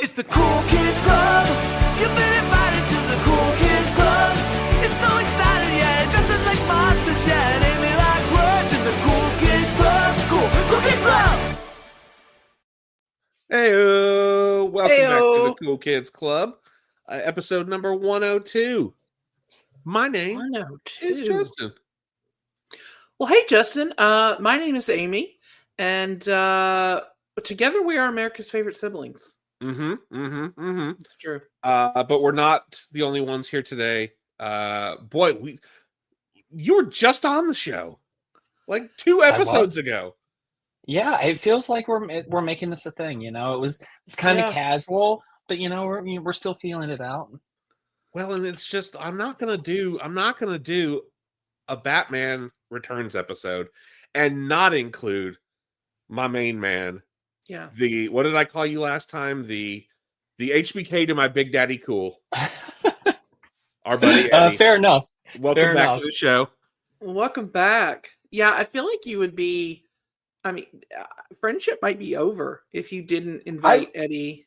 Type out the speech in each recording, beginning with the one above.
It's the Cool Kids Club. You've been invited to the Cool Kids Club. It's so exciting, yeah. Justin likes monsters, yeah. And Amy likes words in the Cool Kids Club. Cool Kids Club. Hey, welcome back to the Heyo. Cool Kids Club, episode number 102. My name 102. is Justin. Well, hey, Justin. My name is Amy, and together we are America's favorite siblings. It's true. But we're not the only ones here today. You were just on the show, like 2 episodes ago. Yeah, it feels like we're making this a thing. You know, it's kind of casual, but you know we're still feeling it out. Well, and it's just I'm not gonna do a Batman Returns episode and not include my main man. Yeah. What did I call you last time? The HBK to my Big Daddy Cool. Our buddy Eddie. Fair enough. Welcome back to the show. Welcome back. Yeah, I feel like you would be. I mean, friendship might be over if you didn't invite Eddie.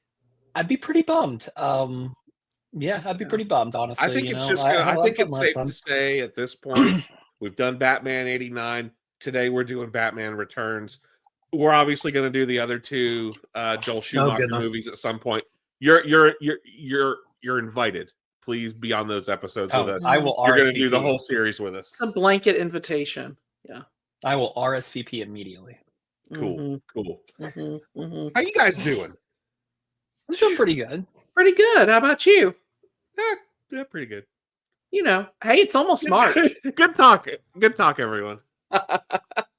I'd be pretty bummed. Yeah, I'd be pretty bummed, honestly. I think you it's know? just. I think it's safe to say at this point we've done Batman '89. Today we're doing Batman Returns. We're obviously going to do the other 2 Joel Schumacher movies at some point. You're invited. Please be on those episodes with us. I will. You're going to do the whole series with us. It's a blanket invitation. Yeah. I will RSVP immediately. Cool. Mm-hmm. How you guys doing? I'm doing pretty good. Pretty good. How about you? Yeah, pretty good. You know, hey, it's almost March. Good talk. Good talk, everyone.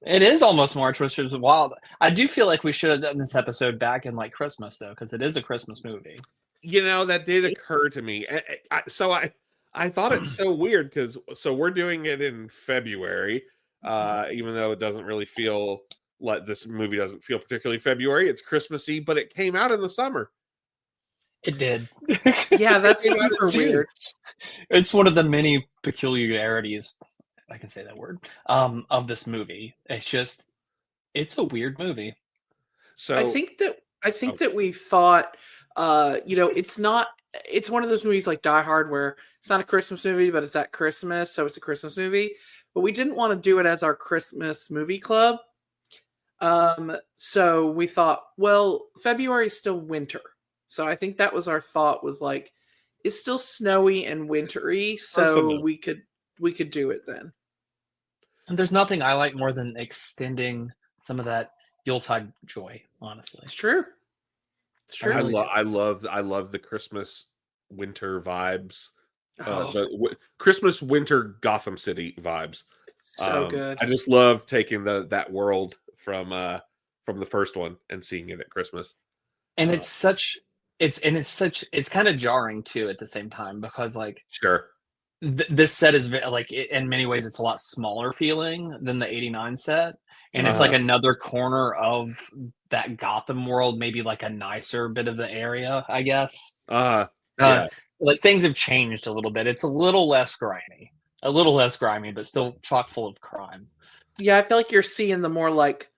It is almost March, which is wild. I do feel like we should have done this episode back in like Christmas, though, because it is a Christmas movie. You know, that did occur to me. I thought it's so weird because we're doing it in February, even though it doesn't really feel like this movie doesn't feel particularly February. It's Christmassy, but it came out in the summer. It did. Yeah, that's super weird. It's one of the many peculiarities, I can say that word, of this movie. It's a weird movie. So I think that we thought, it's one of those movies like Die Hard where it's not a Christmas movie, but it's at Christmas, so it's a Christmas movie. But we didn't want to do it as our Christmas movie club. So we thought, well, February is still winter. So I think that was our thought, was like, it's still snowy and wintry, so we could do it then. And there's nothing I like more than extending some of that Yuletide joy, honestly. It's true. It's true. I love the Christmas winter vibes. The Christmas winter Gotham City vibes. It's so good. I just love taking that world from the first one and seeing it at Christmas. And it's kind of jarring too at the same time, because like sure this set is in many ways it's a lot smaller feeling than the 89 set, and it's like another corner of that Gotham world, maybe like a nicer bit of the area, I guess. Like things have changed a little bit. It's a little less grimy, but still chock full of crime. Yeah, I feel like you're seeing the more like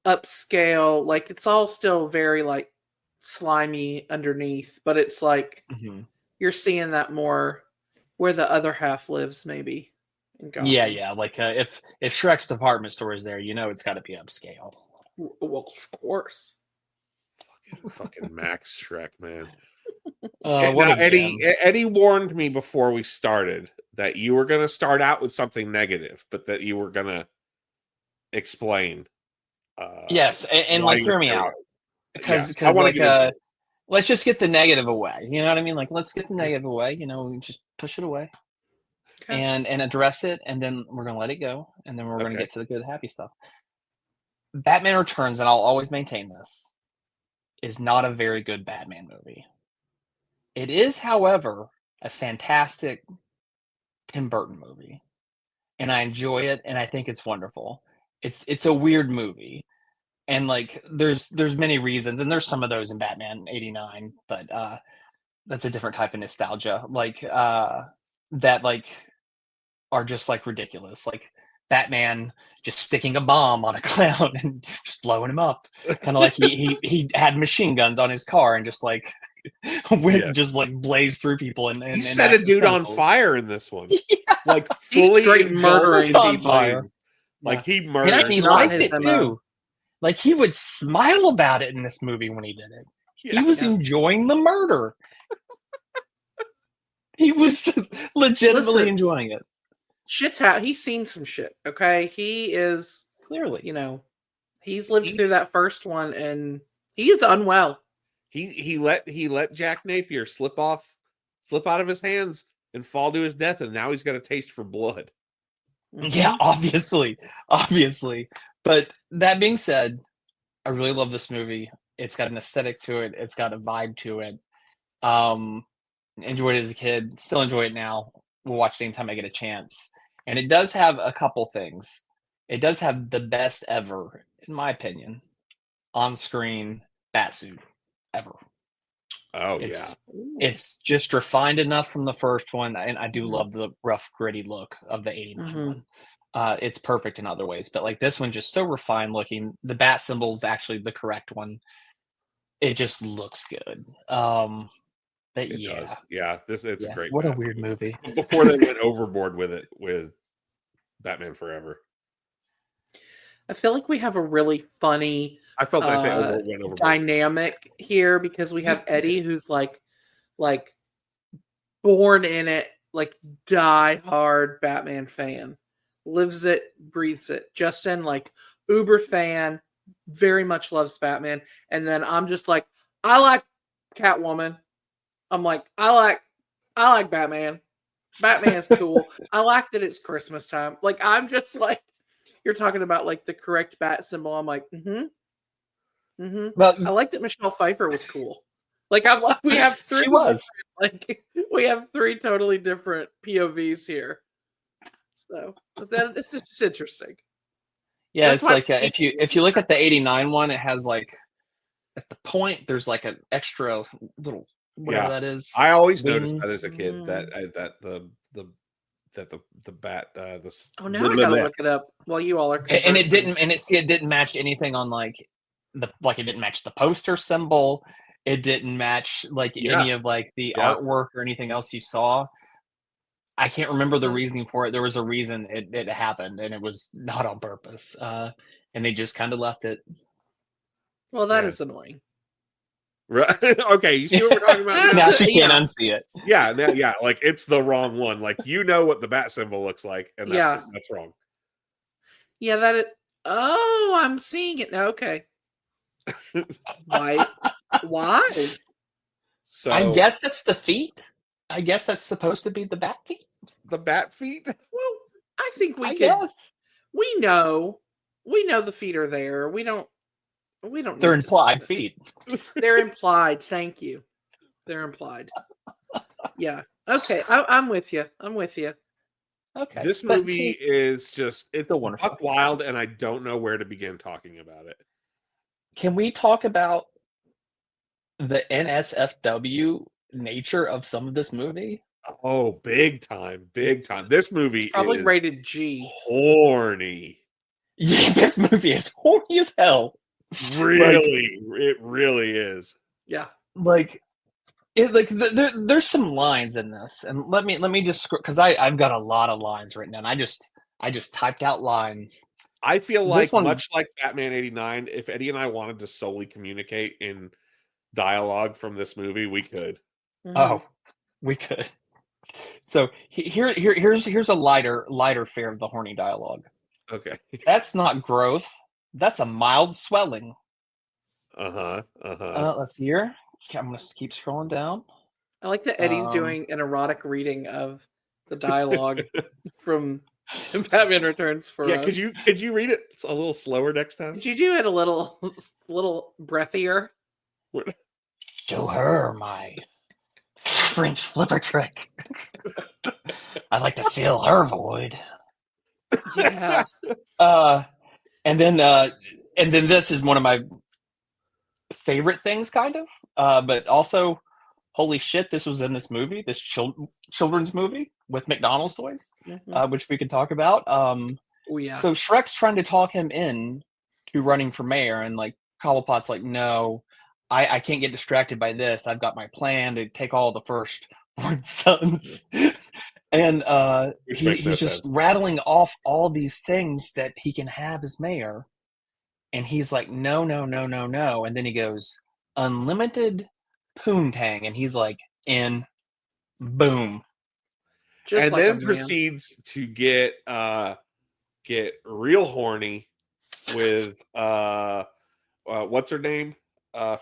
upscale, like it's all still very like slimy underneath, but it's like you're seeing that more where the other half lives, maybe. Yeah. Like if Shrek's department store is there, you know it's got to be upscale. Well, of course. Fucking Max Shrek, man. Eddie warned me before we started that you were going to start out with something negative, but that you were going to explain. Yes, and like hear me out. Because let's just get the negative away. You know what I mean? Like, let's get the negative away. You know, just push it away and address it, and then we're gonna let it go, and then we're gonna get to the good, happy stuff. Batman Returns, and I'll always maintain this, is not a very good Batman movie. It is, however, a fantastic Tim Burton movie, and I enjoy it, and I think it's wonderful. It's a weird movie. And like there's many reasons, and there's some of those in Batman '89, but that's a different type of nostalgia. Like that like are just like ridiculous. Like Batman just sticking a bomb on a clown and just blowing him up. Kind of like he had machine guns on his car and just like just like blazed through people and he set a dude on fire in this one. Like He's fully straight murdering on people. fire. Like he murdered. And he liked it too. Like he would smile about it in this movie when he did it. He was enjoying the murder. He was legitimately enjoying it. Shit's how he's seen some shit. Okay, he is clearly, he's lived through that first one, and he's unwell. He let Jack Napier slip out of his hands and fall to his death, and now he's got a taste for blood. Yeah, obviously. But that being said, I really love this movie. It's got an aesthetic to it. It's got a vibe to it. Enjoyed it as a kid. Still enjoy it now. We'll watch it anytime I get a chance. And it does have a couple things. It does have the best ever, in my opinion, on-screen Batsuit ever. Oh, It's just refined enough from the first one, and I do love the rough, gritty look of the 89 one. It's perfect in other ways, but like this one, just so refined looking. The bat symbol is actually the correct one. It just looks good. But it does. Yeah, it's a great. What a weird movie. Before they went overboard with it with Batman Forever. I feel like we have a really funny I felt like they went overboard. Dynamic here because we have Eddie who's like born in it, like die hard Batman fan. Lives it, breathes it. Justin, like uber fan, very much loves Batman. And then I'm just like, I like Catwoman. I'm like, I like Batman. Batman's cool. I like that it's Christmas time. Like, I'm just like, you're talking about like the correct bat symbol. I'm like, Well, I like that Michelle Pfeiffer was cool. Like, I'm like, we have three. She was. Like, we have three totally different POVs here. So it's just interesting. Yeah, that's it's like if you look at the 89 one, it has like at the point there's like an extra little whatever that is. I always noticed that as a kid that the bat. Oh, now I gotta look it up while you all are. Conversing. And it didn't match anything on like it didn't match the poster symbol. It didn't match like any of like the artwork or anything else you saw. I can't remember the reasoning for it. There was a reason it happened, and it was not on purpose. And they just kind of left it. Well, that is annoying. Right. Okay, you see what we're talking about now? She can't unsee it. Yeah, like it's the wrong one. Like you know what the bat symbol looks like, and that's wrong. Yeah, that is. Oh, I'm seeing it now. Okay. Why? So I guess that's the feet. I guess that's supposed to be the bat feet. The bat feet? Well, I think we guess. We know the feet are there. We don't. They're implied feet. They're implied. Thank you. They're implied. Yeah. Okay. I'm with you. Okay. This movie is it's so wonderful. Buck wild, and I don't know where to begin talking about it. Can we talk about the NSFW nature of some of this movie? Oh, big time. This movie probably is rated G. Horny. Yeah, this movie is horny as hell. Really, it really is. Yeah, there's some lines in this, and let me just because I've got a lot of lines written down. I just typed out lines. I feel like much like Batman 89, if Eddie and I wanted to solely communicate in dialogue from this movie, we could. Mm-hmm. Oh, we could. So here's a lighter fare of the horny dialogue. Okay, that's not growth. That's a mild swelling. Let's see here. I'm going to keep scrolling down. I like that Eddie's doing an erotic reading of the dialogue from Batman Returns for us. Could you read it a little slower next time? Could you do it a little breathier? Show her my French flipper trick. I'd like to fill her void. Yeah. And then this is one of my favorite things, kind of. But also, holy shit, this was in this movie, this children's movie with McDonald's toys, which we could talk about. Oh yeah. So Shrek's trying to talk him in to running for mayor, and like Cobblepot's like, no, I can't get distracted by this. I've got my plan to take all the firstborn sons. And he's just rattling off all these things that he can have as mayor. And he's like, no, no, no, no, no. And then he goes, unlimited poontang. And he's like, in, boom. Just and like then proceeds to get real horny with what's her name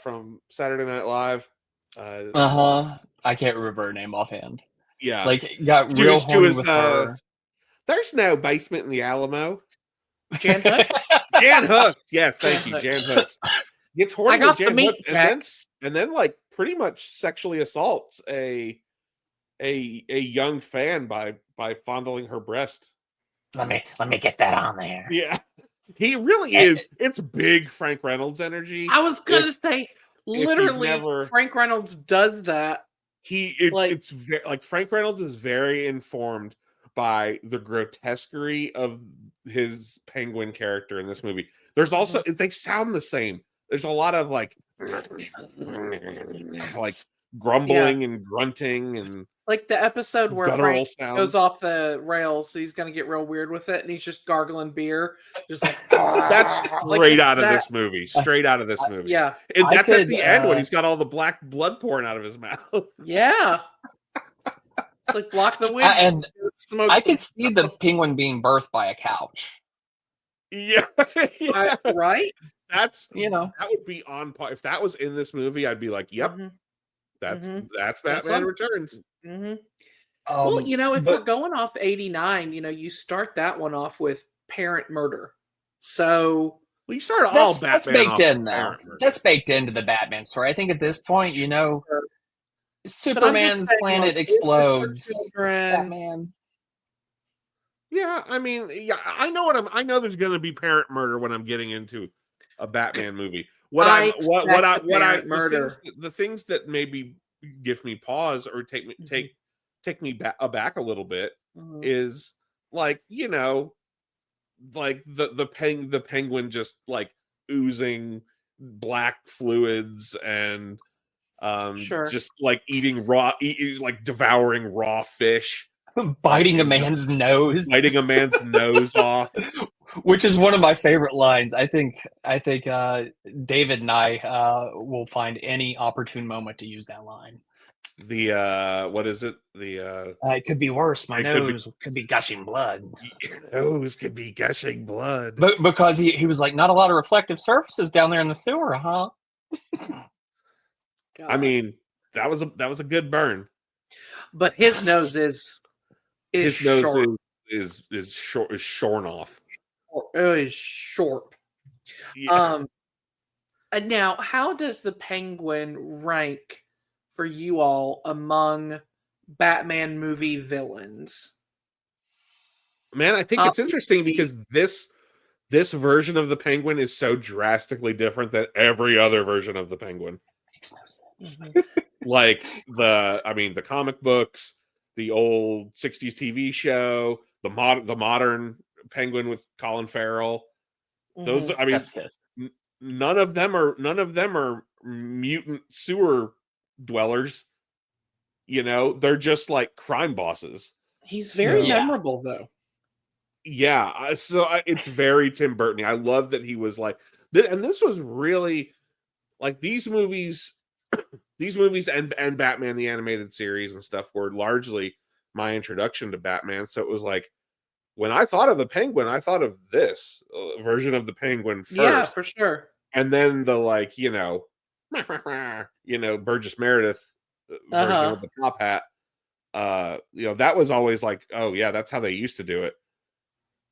from Saturday Night Live? I can't remember her name offhand. Yeah, like got real horny with her. There's no basement in the Alamo. Jan Hooks. Jan Hooks. Yes, thank you, Jan Hooks. Gets horny with Jan Hooks, and then like pretty much sexually assaults a young fan by fondling her breast. Let me get that on there. Yeah, he really is. It's big Frank Reynolds energy. I was gonna say, literally, Frank Reynolds does that. It's very, like Frank Reynolds is very informed by the grotesquerie of his penguin character in this movie. There's also they sound the same. There's a lot of like grumbling and grunting and like the episode where Frank goes off the rails, so he's gonna get real weird with it, and he's just gargling beer, just like that's straight out of this movie. Straight out of this movie. Yeah, and that's at the end when he's got all the black blood pouring out of his mouth. Yeah, it's like block the wind. And I could see the penguin being birthed by a couch. Yeah, yeah. Right. That's that would be on par. If that was in this movie, I'd be like, "Yep, that's Batman Returns." Mm-hmm. Well, if we're going off 89, you start that one off with parent murder. So you start all Batman. That's baked in now. That's baked into the Batman story. I think at this point, Superman's planet explodes. Batman. Yeah, I mean, I know there's going to be parent murder when I'm getting into a Batman movie. The things that maybe give me pause or take me aback a little bit is like like the penguin just like oozing black fluids and just like eating like devouring raw fish. Biting a man's nose off, which is one of my favorite lines. I think David and I will find any opportune moment to use that line. The what is it? It could be worse. My nose could be gushing blood. Your nose could be gushing blood. But because he was like, not a lot of reflective surfaces down there in the sewer, huh? I mean, that was a good burn. But his nose is shorn off. Is short. Yeah. Now, how does the Penguin rank for you all among Batman movie villains? Man, I think it's interesting because this version of the Penguin is so drastically different than every other version of the Penguin. Makes no sense. Like the comic books, the old 60s TV show, the modern Penguin with Colin Farrell. Those, I mean, none of them are mutant sewer dwellers. They're just like crime bosses. He's very memorable, though. Yeah, so it's very Tim Burton. I love that he was like, and this was really like these movies and Batman the Animated Series and stuff were largely my introduction to Batman. So it was like when I thought of the Penguin, I thought of this version of the Penguin first. Yeah, for sure. And then the Burgess Meredith version of the top hat. That was always like, oh yeah, that's how they used to do it.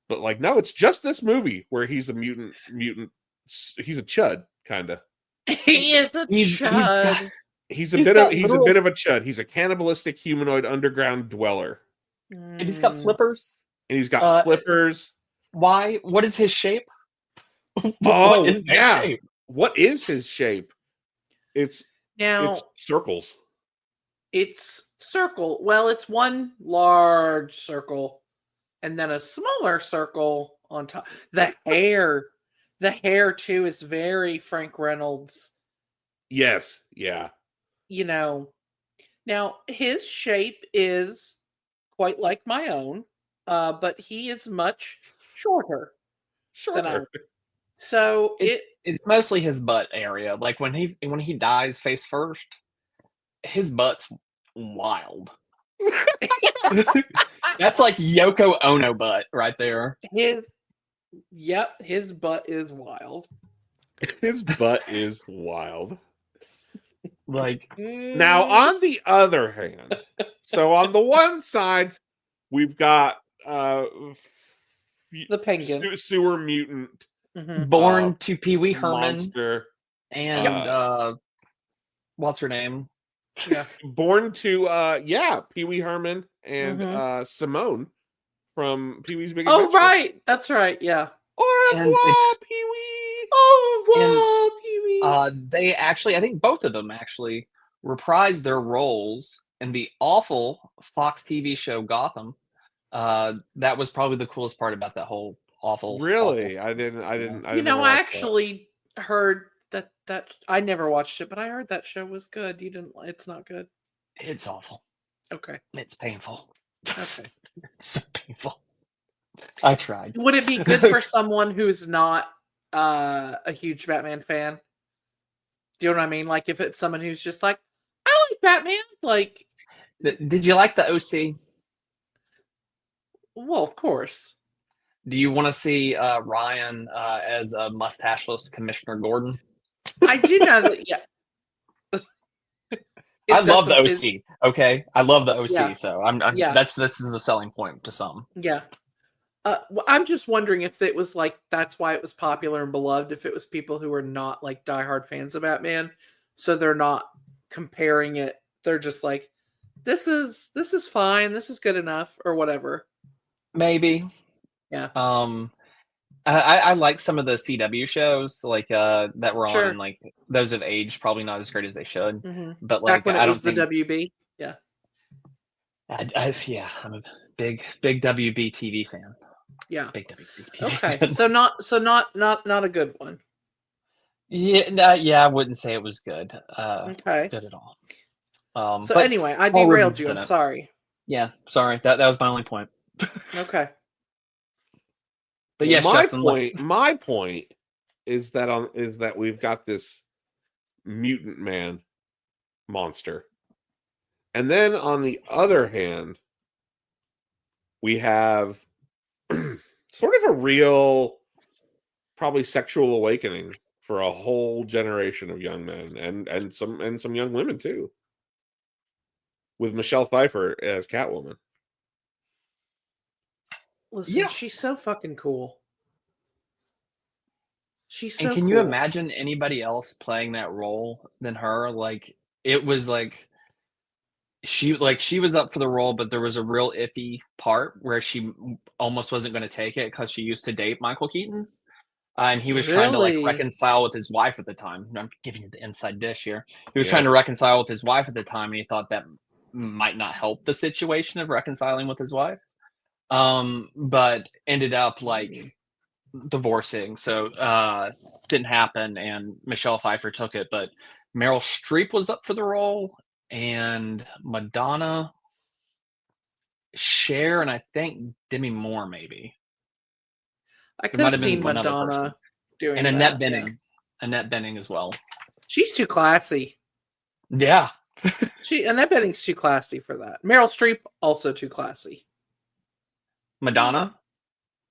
But like, no, it's just this movie where he's a mutant. He's a chud, kind of. He is a chud. He's a bit of a chud. He's a cannibalistic humanoid underground dweller. And he's got flippers. Why? What is his shape? Shape? What is his shape? It's circles. It's circle. Well, it's one large circle and then a smaller circle on top. The hair too is very Frank Reynolds. Yes. Yeah. You know, now his shape is quite like my own, but he is much shorter than I am. Shorter. So it's mostly his butt area. Like when he dies face first, his butt's wild. That's like Yoko Ono butt right there. his butt is wild. His butt is wild. Like Now, on the other hand, so on the one side, we've got the penguin, sewer mutant, born to Pee Wee Herman monster, and what's her name? Yeah, born to Pee Wee Herman and Simone from Pee Wee's Big Adventure. Oh, right, that's right. Yeah. Au revoir, Pee Wee. Au revoir, Pee Wee. They actually, I think both of them actually reprised their roles in the awful Fox TV show Gotham. That was probably the coolest part about that whole awful. Really, awful I didn't. I actually heard that I never watched it, but I heard that show was good. You didn't? It's not good. It's awful. Okay. It's painful. Okay. It's so painful. I tried. Would it be good for someone who's not a huge Batman fan? Do you know what I mean? Like if it's someone who's just like, I like Batman. Like, did you like the OC? Well, of course. Do you want to see Ryan as a mustacheless Commissioner Gordon? I do know that. Yeah. I love the OC. Okay, I love the OC. Yeah. So I'm this is a selling point to some. Yeah. I'm just wondering if it was like that's why it was popular and beloved. If it was people who are not like diehard fans of Batman, so they're not comparing it. They're just like, this is fine. This is good enough, or whatever. Maybe. Yeah. I like some of the CW shows like that were Sure. on. Like those have aged probably not as great as they should. Mm-hmm. But like back when I it don't was the think WB. Yeah. I'm a big WB TV fan. Yeah. Big WB TV Okay. fan. So not a good one. Yeah, I wouldn't say it was good. Okay. Good at all. So but anyway, I Paul derailed Rubin's you. in I'm it. sorry. Yeah, sorry. That was my only point. Okay. But yes, Justin, my point is that we've got this mutant man monster, and then on the other hand, we have sort of a real, probably sexual awakening for a whole generation of young men and some young women too, with Michelle Pfeiffer as Catwoman. Listen, she's so fucking cool. She's so and can cool. you imagine anybody else playing that role than her? Like it was like she was up for the role, but there was a real iffy part where she almost wasn't going to take it because she used to date Michael Keaton. And he was trying to like reconcile with his wife at the time. I'm giving you the inside dish here. He was trying to reconcile with his wife at the time, and he thought that might not help the situation of reconciling with his wife. But ended up like divorcing, so didn't happen, and Michelle Pfeiffer took it. But Meryl Streep was up for the role, and Madonna, Cher, and I think Demi Moore maybe. I could have seen Madonna doing and Annette Bening. Yeah. Annette Bening as well. She's too classy. Yeah. Annette Bening's too classy for that. Meryl Streep also too classy. Madonna?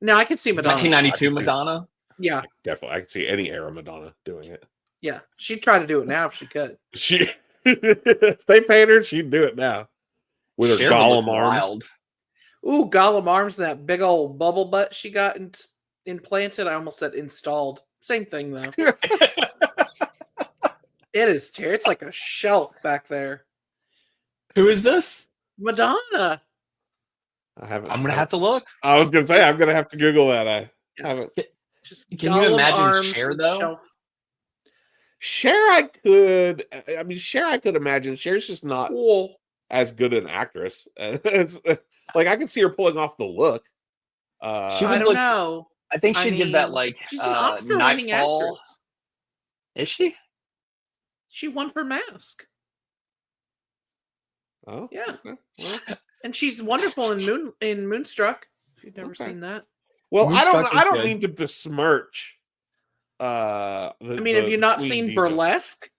No, I could see Madonna. 1992 Madonna? Yeah. Definitely. I could see any era Madonna doing it. Yeah. She'd try to do it now if she could. If they paid her, she'd do it now. With her Gollum arms. Wild. Ooh, Gollum arms and that big old bubble butt she got implanted. I almost said installed. Same thing, though. It is terrible. It's like a shelf back there. Who is this? Madonna. I'm going to have to look. I was going to say, I'm going to have to Google that. I haven't. Just Can you imagine Cher, though? Shelf. Cher, I could imagine. Cher's just not as good an actress. It's, like, I could see her pulling off the look. I don't know. I think she'd give that, like, she's an Oscar-winning Nightfall. actress. Is she? She won for Mask. Oh, yeah. Okay. Well, And she's wonderful in Moonstruck. If you've never seen that. Well, Moonstruck I don't good. mean to besmirch. I mean, have you not Queen seen Diva. Burlesque?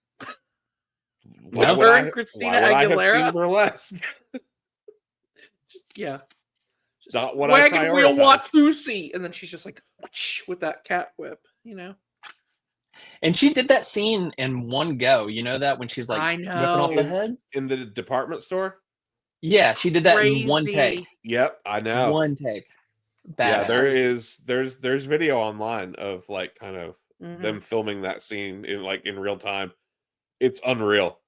Why would Her I, and Christina why would I have Aguilera? seen Burlesque? Yeah. Not what Wagon I wheel prioritize. Watusi. And then she's just like, whoosh, with that cat whip, you know? And she did that scene in one go. You know that when she's like I whipping off know. the heads? In the department store? Yeah, she did that in one take. Crazy. Yep, I know. One take. Yeah, Badass. there's video online of like kind of Mhm. them filming that scene in real time. It's unreal.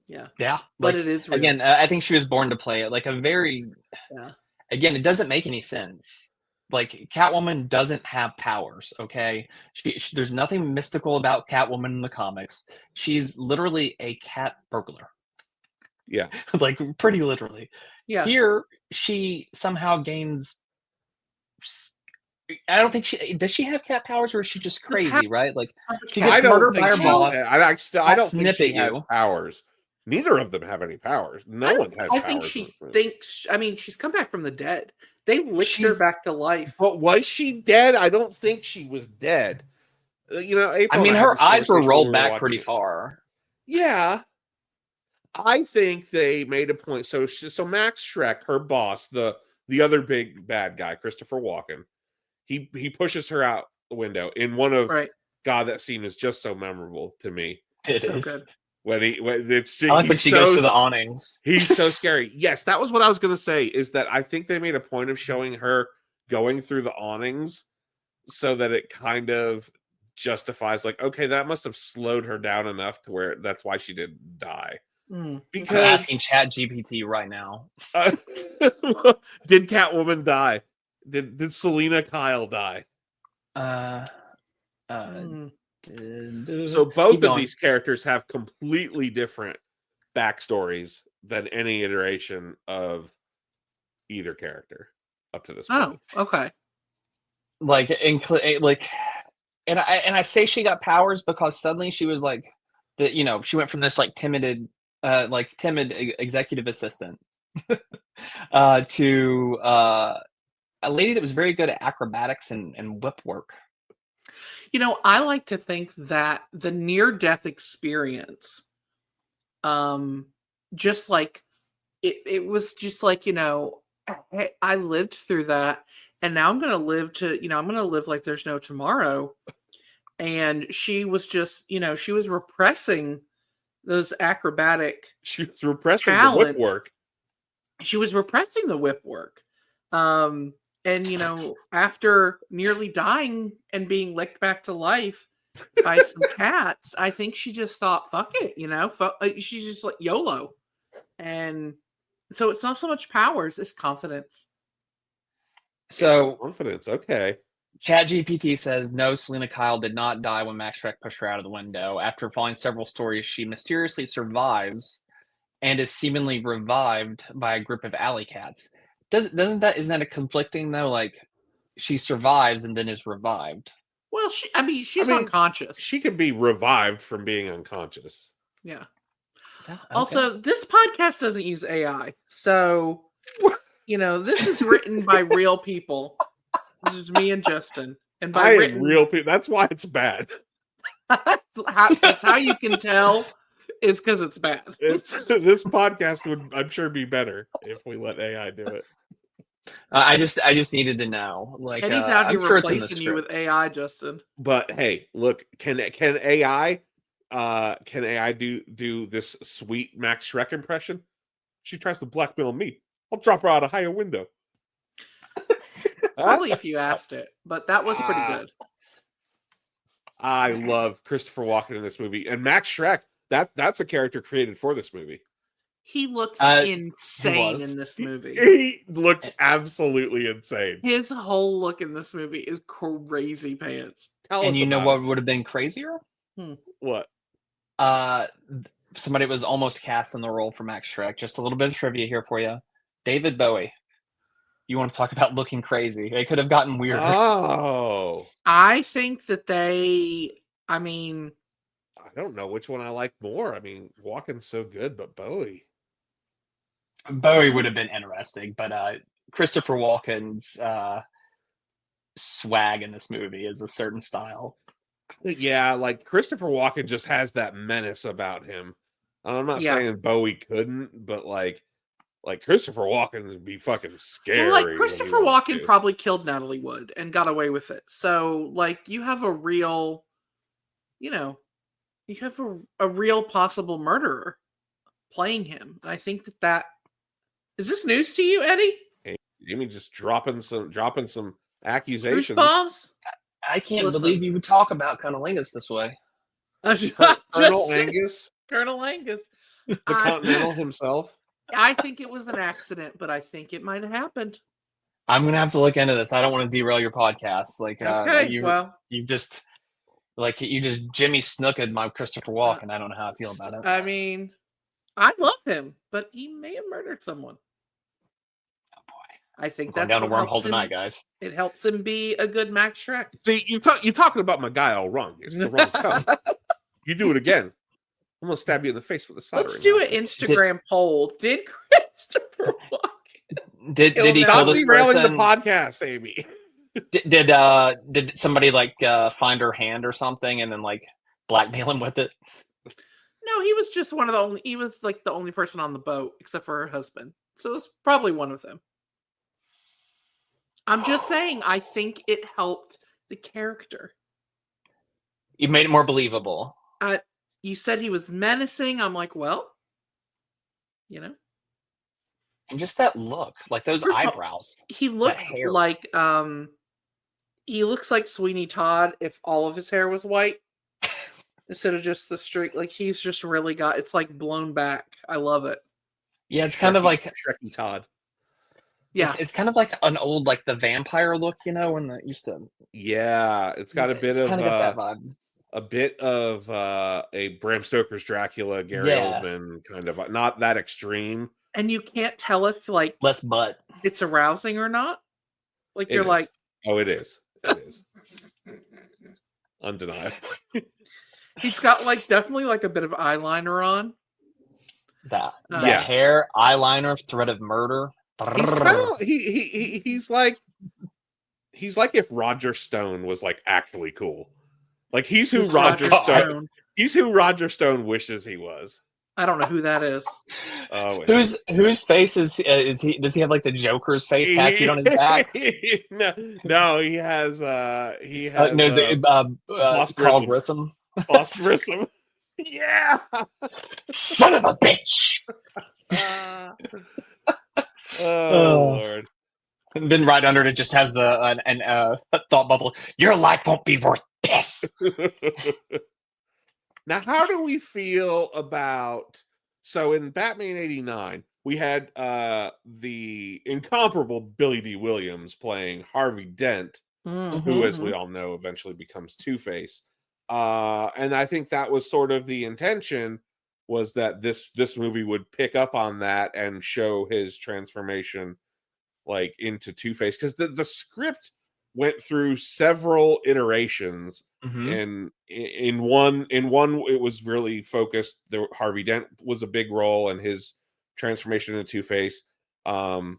Yeah. Yeah, But like, it is real. again. I think she was born to play it. Like a very. Yeah. Again, it doesn't make any sense. Like Catwoman doesn't have powers. Okay, there's nothing mystical about Catwoman in the comics. She's literally a cat burglar. Yeah. Like pretty literally. Yeah. Here, she somehow gains. I don't think does. She have cat powers, or is she just crazy? Right? Like she I gets don't murdered think by her she's- boss. I don't think she snip at has you. powers. Neither of them have any powers. No one has powers. I think in she this movie. thinks. I mean, she's come back from the dead. They licked her She's- back to life. But was she dead? I don't think she was dead. You know, April I mean, and had her this eyes were conversation rolled when we were back pretty watching it. far. Yeah, I think they made a point. So Max Schreck, her boss, the other big bad guy, Christopher Walken, he pushes her out the window in one of Right. God. That scene is just so memorable to me. It So is. good. When it's I like when he's she goes so- to the awnings. He's so scary. Yes, that was what I was going to say, is that I think they made a point of showing her going through the awnings so that it kind of justifies, like, okay, that must have slowed her down enough to where that's why she didn't die. Mm. I'm Because asking Chat GPT right now. did Catwoman die? Did Selena Kyle die? Mm. So both Keep of going. these characters have completely different backstories than any iteration of either character up to this point. Oh, okay. like, and I say she got powers because suddenly she was like, she went from this like timid executive assistant to a lady that was very good at acrobatics and whip work. You know, I like to think that the near-death experience, just like it was just like, I lived through that, and now I'm going to live like there's no tomorrow. And she was just, she was repressing those acrobatic. She was repressing talents. the whip work. She was repressing the whip work. And, after nearly dying and being licked back to life by some cats, I think she just thought, fuck it, she's just like YOLO. And so it's not so much powers, it's confidence. So Confidence, okay. Chat GPT says, no, Selena Kyle did not die when Max Schreck pushed her out of the window. After following several stories, she mysteriously survives and is seemingly revived by a group of alley cats. Isn't that a conflicting though? Like she survives and then is revived. Well, she's unconscious. She could be revived from being unconscious. Yeah. Okay. Also, this podcast doesn't use AI. So, this is written by real people. This is me and Justin. And by am real people. That's why it's bad. that's how you can tell is because it's bad. This podcast would, I'm sure, be better if we let AI do it. I just needed to know. Like, Eddie's out here I'm sure it's in the replacing you script. with AI, Justin. But hey, look, can AI do this sweet Max Schreck impression? She tries to blackmail me. I'll drop her out a higher window. Probably if you asked it, but that was pretty good. I love Christopher Walken in this movie, and Max Schreck. That's a character created for this movie. He looks insane in this movie. He looks absolutely insane. His whole look in this movie is crazy pants. And you know what would have been crazier? What? Somebody was almost cast in the role for Max Schreck. Just a little bit of trivia here for you. David Bowie. You want to talk about looking crazy? They could have gotten weirder. Oh, I think that don't know which one I like more. I mean, Walken's so good, but Bowie would have been interesting, but Christopher Walken's swag in this movie is a certain style. Yeah, like Christopher Walken just has that menace about him. And I'm not saying Bowie couldn't, but like Christopher Walken would be fucking scary. Well, like Christopher Walken probably killed Natalie Wood and got away with it. So like you have a real, you have a real possible murderer playing him. And I think that is this news to you, Eddie? Hey, Amy just dropping some accusations. Truth bombs? I can't believe you would talk about Cunnilingus this way. Colonel Angus? Colonel Angus. The Continental himself? I think it was an accident, but I think it might have happened. I'm going to have to look into this. I don't want to derail your podcast. Like, you just Jimmy Snooked my Christopher Walken. I don't know how I feel about it. I mean, I love him, but he may have murdered someone. Oh boy! I think that's down a wormhole tonight, guys. It helps him be a good Max Shrek. See, you're talking about my guy all wrong. It's the wrong tone. You do it again, I'm gonna stab you in the face with a soldering. Let's do an Instagram poll. Did Christopher Walken? Did he kill this derailing person? The podcast, Amy? Did somebody like find her hand or something and then like blackmail him with it? No, he was just one of the only. He was like the only person on the boat except for her husband. So it was probably one of them. I'm just saying. I think it helped the character. You made it more believable. You said he was menacing. I'm like, well, and just that look, like those eyebrows. He looks like he looks like Sweeney Todd if all of his hair was white instead of just the straight. Like he's just really got it's like blown back. I love it. Yeah, it's kind of like Shreky Todd. Yeah, it's kind of like an old like the vampire look, when that used to. Yeah, it's got a bit of got that vibe. A bit of a Bram Stoker's Dracula, Gary Oldman kind of, not that extreme. And you can't tell if like less butt it's arousing or not. Like you're like, oh, it is. It is undeniable. He's got like definitely like a bit of eyeliner on. That hair, eyeliner, threat of murder. He's like if Roger Stone was like actually cool. Like he's who Roger Stone. He's who Roger Stone wishes he was. I don't know who that is. Oh, whose face is he? Does he have like the Joker's face tattooed on his back? No, he has. Carl Grissom. Boss Grissom. Yeah. Son of a bitch. Oh Lord. And then right under it just has the thought bubble. Your life won't be worth this. Now, how do we feel about... So in Batman 89, we had the incomparable Billy D. Williams playing Harvey Dent, who, as we all know, eventually becomes Two-Face. And I think that was sort of the intention, was that this movie would pick up on that and show his transformation like into Two-Face. Because the script went through several iterations. And in one it was really focused. Harvey Dent was a big role and his transformation into Two-Face. I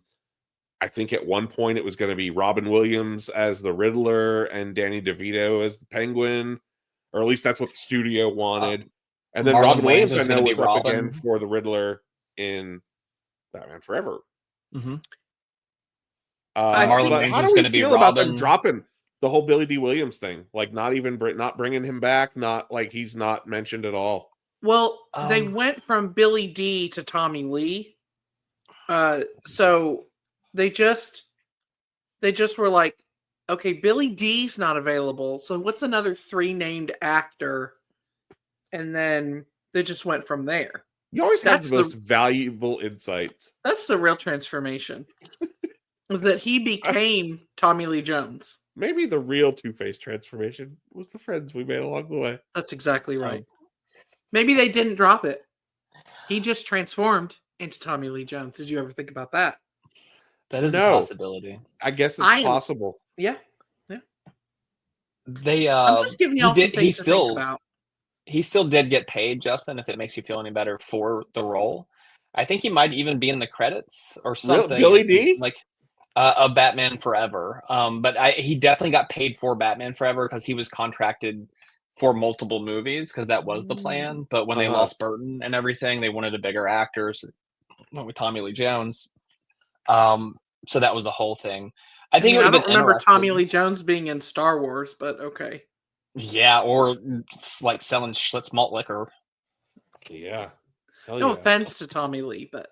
think at one point it was going to be Robin Williams as the Riddler and Danny DeVito as the Penguin, or at least that's what the studio wanted. And then Robin Williams, I know, was up again for the Riddler in Batman Forever. Marlon Wayans is going to be Robin. About them dropping the whole Billy D. Williams thing, like not bringing him back, not like he's not mentioned at all. Well, they went from Billy D to Tommy Lee, so they just were like, okay, Billy D's not available, so what's another 3 named actor? And then they just went from there. You always have the most valuable insights. That's the real transformation. Was that he became Tommy Lee Jones. Maybe the real Two-Face transformation was the friends we made along the way. That's exactly right. Maybe they didn't drop it. He just transformed into Tommy Lee Jones. Did you ever think about that? That is a possibility. I guess it's possible. Yeah. I'm just giving y'all some things to think about. he still did get paid, Justin, if it makes you feel any better, for the role. I think he might even be in the credits or something. Billy D? Like of Batman Forever. But he definitely got paid for Batman Forever because he was contracted for multiple movies because that was the plan. But when they lost Burton and everything, they wanted a bigger actor. So went with Tommy Lee Jones. So that was a whole thing. I think I don't remember Tommy Lee Jones being in Star Wars, but okay. Yeah, or like selling Schlitz malt liquor. Yeah. No offense to Tommy Lee, but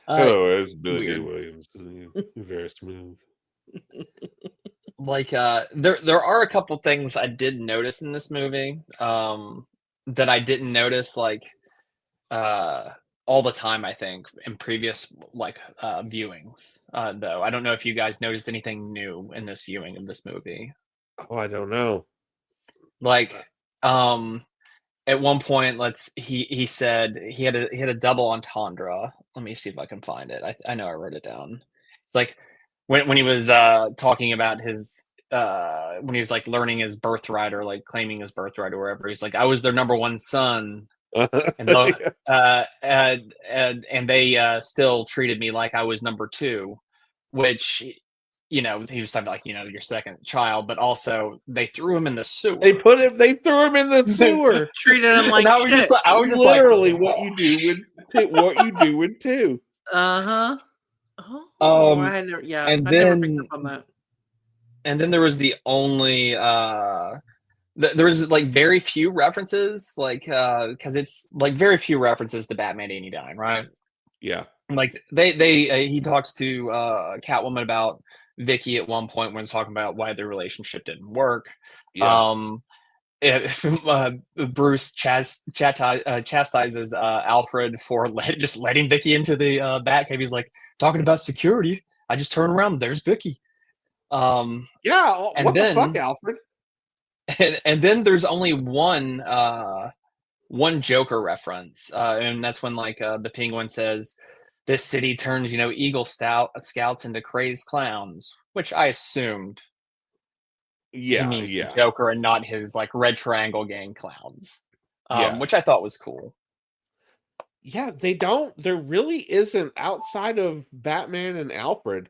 hello, it's Billy D. Williams. Very smooth. Like there are a couple things I did notice in this movie that I didn't notice like all the time, I think, in previous like viewings. Though I don't know if you guys noticed anything new in this viewing of this movie. Oh, I don't know. Like at one point, he said he had a double entendre. Let me see if I can find it. I know I wrote it down. It's like when he was talking about his when he was like learning his birthright or like claiming his birthright or wherever. He's like, I was their number one son, and and they still treated me like I was number two, which. You know, he was talking about, like, you know, your second child, but also they threw him in the sewer. They threw him in the sewer. Treated him like shit. I was just literally like, what you do with two. I never, and I then, never picked up on that. And then there was the only there was like very few references, like because it's like very few references to Batman 89, right? Yeah. Like he talks to Catwoman about Vicky at one point when talking about why their relationship didn't work. Yeah. Bruce chastises Alfred for just letting Vicky into the Batcave. He's like, talking about security, I just turn around, there's Vicky. Yeah, what the fuck, Alfred? And then there's only one Joker reference, and that's when like the Penguin says, this city turns, you know, Eagle Scouts into crazed clowns, which I assumed he means the Joker and not his like Red Triangle Gang clowns, which I thought was cool. Yeah, there really isn't, outside of Batman and Alfred,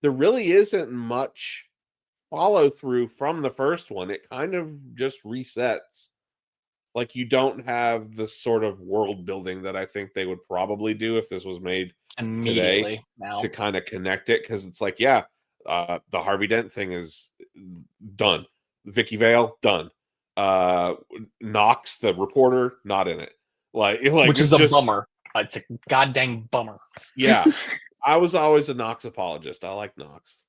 there really isn't much follow through from the first one. It kind of just resets. Like, you don't have the sort of world building that I think they would probably do if this was made today to kind of connect it. Because it's like, the Harvey Dent thing is done. Vicky Vale, done. Knox, the reporter, not in it. Like which is a bummer. It's a goddamn bummer. Yeah. I was always a Knox apologist. I like Knox.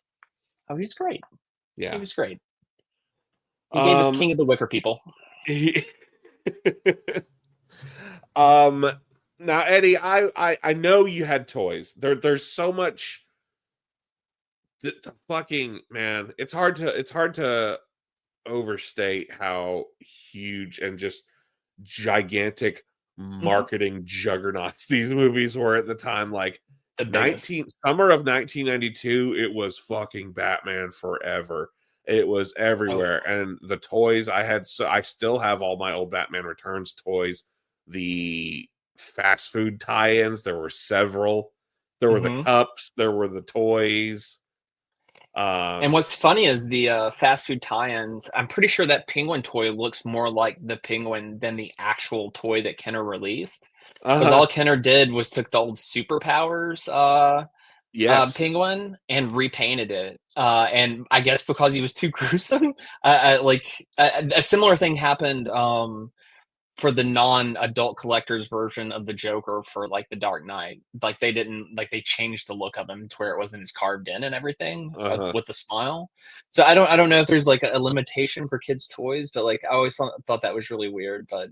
Oh, he's great. Yeah. He was great. He gave us King of the Wicker People. Now, Eddie, I know you had toys. There's so much fucking, man. It's hard to overstate how huge and just gigantic marketing juggernauts these movies were at the time. Like summer of 1992, it was fucking Batman Forever. It was everywhere. And the toys I still have all my old Batman Returns toys. The fast food tie-ins, there were several. There were the cups, there were the toys. And what's funny is the fast food tie-ins, I'm pretty sure that Penguin toy looks more like the Penguin than the actual toy that Kenner released. Because all Kenner did was took the old Superpowers Penguin and repainted it. And I guess because he was too gruesome, a similar thing happened for the non-adult collector's version of the Joker for like the Dark Knight. Like they changed the look of him to where it wasn't as carved in and everything with the smile. So I don't know if there's like a limitation for kids' toys, but like I always thought that was really weird. But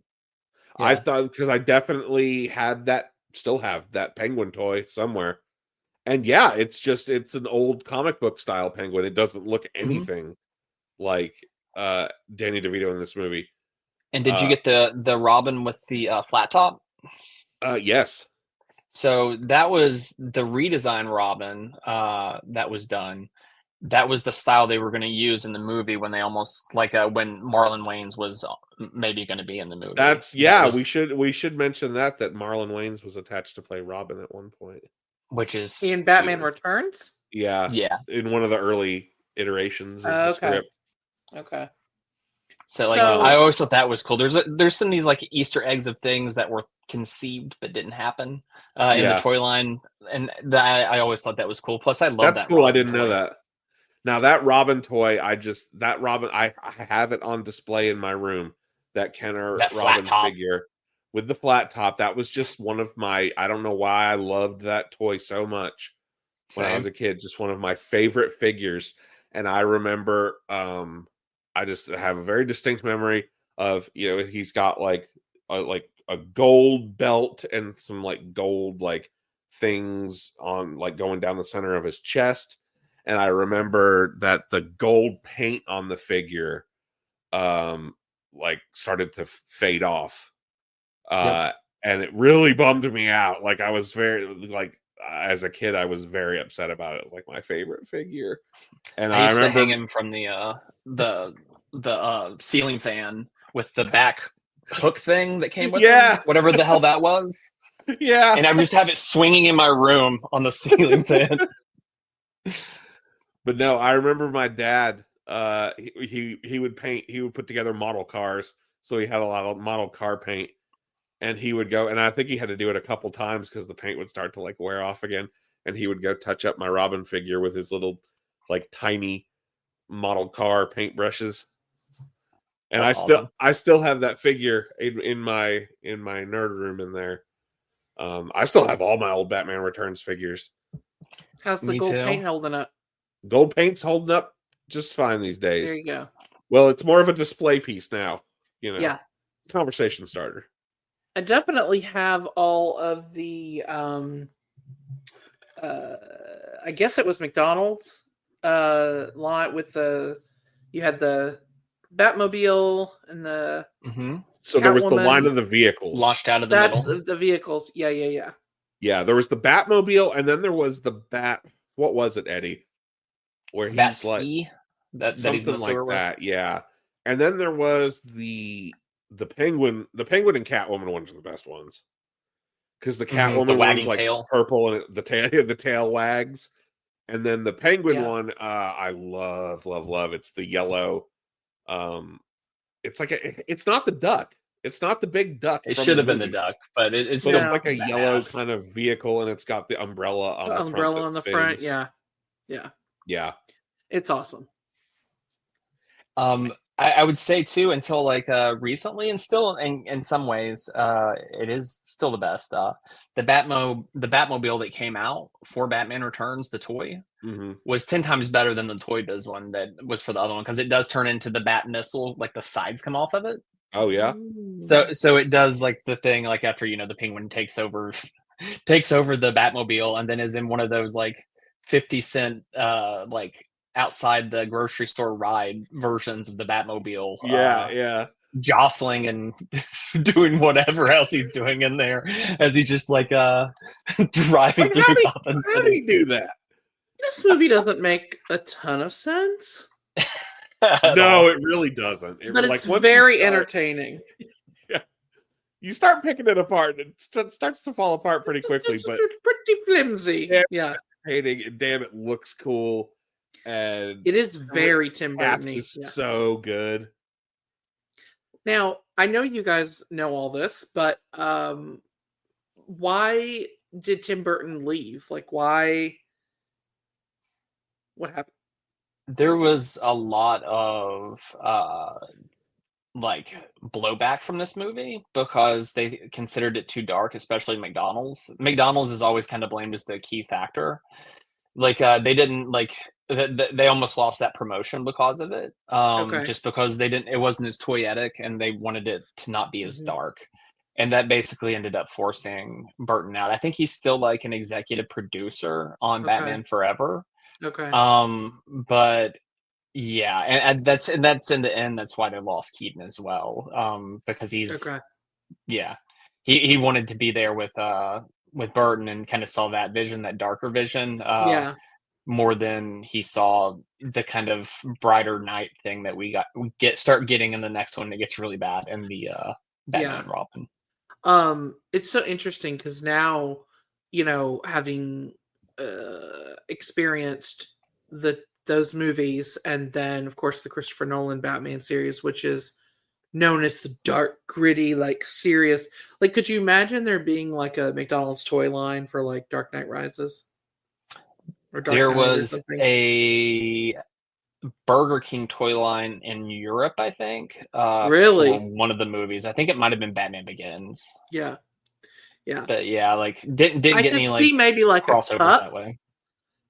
yeah. I thought, because I definitely had that, still have that Penguin toy somewhere. And yeah, it's an old comic book style Penguin. It doesn't look anything like Danny DeVito in this movie. And did you get the Robin with the flat top? Yes. So that was the redesign Robin that was done. that was the style they were going to use in the movie when they almost like when Marlon Wayans was maybe going to be in the movie. We should mention that Marlon Wayans was attached to play Robin at one point, which is in Batman Returns. Yeah, in one of the early iterations of the script. Okay. So I always thought that was cool. There's some of these like Easter eggs of things that were conceived but didn't happen in the toy line, and I always thought that was cool. Plus, I love that. Cool. I didn't know that. Now that Robin toy, I have it on display in my room. That Kenner Robin figure with the flat top. That was just one of my. I don't know why I loved that toy so much when I was a kid. Just one of my favorite figures, and I remember. I just have a very distinct memory of he's got like a gold belt and some like gold like things on like going down the center of his chest. And I remember that the gold paint on the figure like started to fade off. And it really bummed me out. Like I was as a kid, I was very upset about it. It was like my favorite figure. And I used to hang him from the ceiling fan with the back hook thing that came with him, whatever the hell that was. Yeah. And I would just have it swinging in my room on the ceiling fan. But no, I remember my dad, he would paint, he would put together model cars. So he had a lot of model car paint, and he would go, and I think he had to do it a couple times because the paint would start to like wear off again. And he would go touch up my Robin figure with his little like tiny model car paintbrushes. And I still have that figure in my nerd room in there. I still have all my old Batman Returns figures. How's the gold paint holding up? Gold paint's holding up just fine these days. There you go. Well, it's more of a display piece now. Yeah. Conversation starter. I definitely have all of the I guess it was McDonald's line with you had the Batmobile and the So there was the line of the vehicles launched out of the middle. That's the vehicles. Yeah. Yeah, there was the Batmobile, and then there was the Bat. What was it, Eddie? Where he's like something like that. Yeah, and then there was the Penguin. The Penguin and Catwoman ones are the best ones because the Catwoman one's like purple and the tail wags, and then the Penguin one I love. It's the yellow. It's like it's not the duck. It's not the big duck. It should have been the duck, but it's like a yellow kind of vehicle, and it's got the umbrella on the front. Yeah. It's awesome. I would say too, until like recently, and still in some ways, it is still the best. The Batmobile that came out for Batman Returns, the toy, was 10 times better than the Toy Biz one that was for the other one, because it does turn into the Bat missile, like the sides come off of it. Oh yeah. So it does like the thing like after the Penguin takes over the Batmobile and then is in one of those like 50-cent like outside the grocery store ride versions of the Batmobile. Yeah. Jostling and doing whatever else he's doing in there as he's just like driving through Gotham City. How do you do that? This movie doesn't make a ton of sense. No, it really doesn't. But it's very entertaining. Yeah. You start picking it apart, and it starts to fall apart pretty quickly. But it's pretty flimsy. Yeah. Damn, it looks cool. And it is very Tim Burton. Is so good. Now, I know you guys know all this, but why did Tim Burton leave? Like, why? What happened? There was a lot of like blowback from this movie because they considered it too dark, especially McDonald's. McDonald's is always kind of blamed as the key factor. Like they didn't like they almost lost that promotion because of it. Just because it wasn't as toyetic and they wanted it to not be as dark. And that basically ended up forcing Burton out. I think he's still like an executive producer on Batman Forever. Okay. But yeah, and that's in the end. That's why they lost Keaton as well. Because he's he wanted to be there with Burton and kind of saw that vision, that darker vision. more than he saw the kind of brighter night thing that we start getting in the next one that gets really bad in the Batman and Robin. It's so interesting because now, having experienced those movies, and then of course the Christopher Nolan Batman series, which is known as the dark, gritty, like serious. Like, could you imagine there being like a McDonald's toy line for like Dark Knight Rises? Or Dark there Knight was a Burger King toy line in Europe, I think. Really? For one of the movies. I think it might have been Batman Begins. Yeah. But yeah, like didn't get any like maybe like crossovers a cup, that way.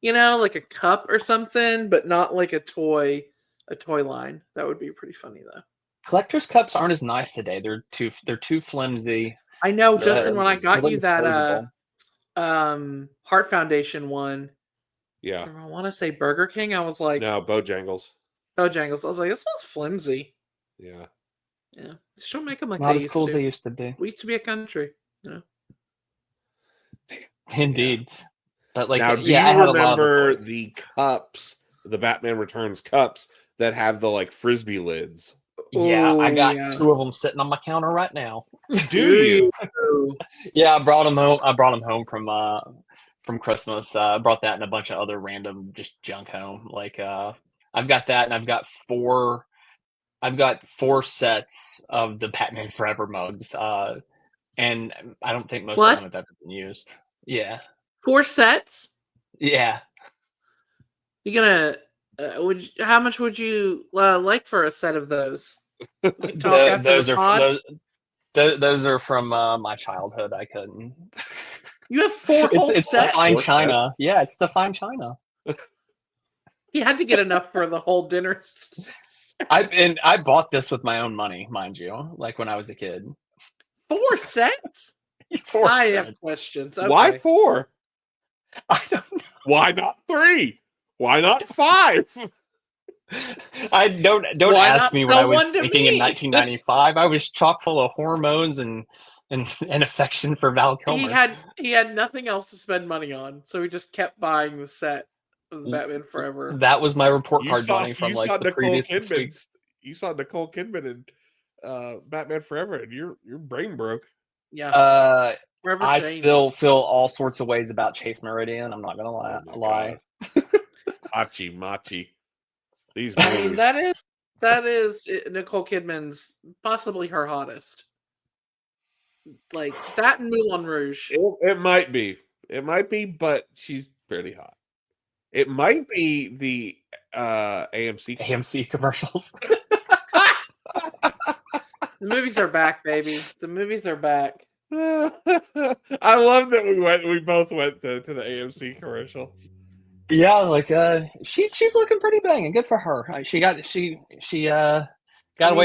Like a cup or something, but not like a toy line. That would be pretty funny though. Collector's cups aren't as nice today. They're too flimsy. I know, Justin, when I got you that Heart Foundation one. Yeah. I want to say Burger King. I was like, no, Bojangles. I was like, this one's flimsy. Yeah. Yeah. Still make them like not as cool as they used to be. We used to be a country, Indeed. Yeah. But like, now, do you remember the cups, the Batman Returns cups that have the like frisbee lids? Yeah, I got 2 of them sitting on my counter right now. Do you? Yeah, I brought them home. I brought them home from Christmas. I brought that and a bunch of other random just junk home. Like I've got that, and I've got 4 sets of the Batman Forever mugs. And I don't think most of them have ever been used. Yeah. 4 sets? Yeah. You gonna how much would you like for a set of those? Those are from my childhood. I couldn't. You have 4 whole sets? It's the fine china. Yeah, it's the fine china. You had to get enough for the whole dinner. I bought this with my own money, mind you, like when I was a kid. 4 sets? 4 I sets. have questions. Okay. Why 4? I don't know. Why not 3? Why not 5? I don't ask me what I was thinking in 1995. I was chock full of hormones and affection for Val Kilmer. He had nothing else to spend money on, so he just kept buying the set of the Batman Forever. That was my report card money from like the previous 6 weeks. You saw Nicole Kidman in Batman Forever, and your brain broke. Yeah. I still feel all sorts of ways about Chase Meridian. I'm not gonna lie. Hachi Machi. These movies. that is Nicole Kidman's possibly her hottest. Like that and Moulin Rouge. It might be. It might be, but she's pretty hot. It might be the AMC commercials. The movies are back, baby. The movies are back. I love that we both went to the AMC commercial. Yeah, like she's looking pretty banging. Good for her. She got away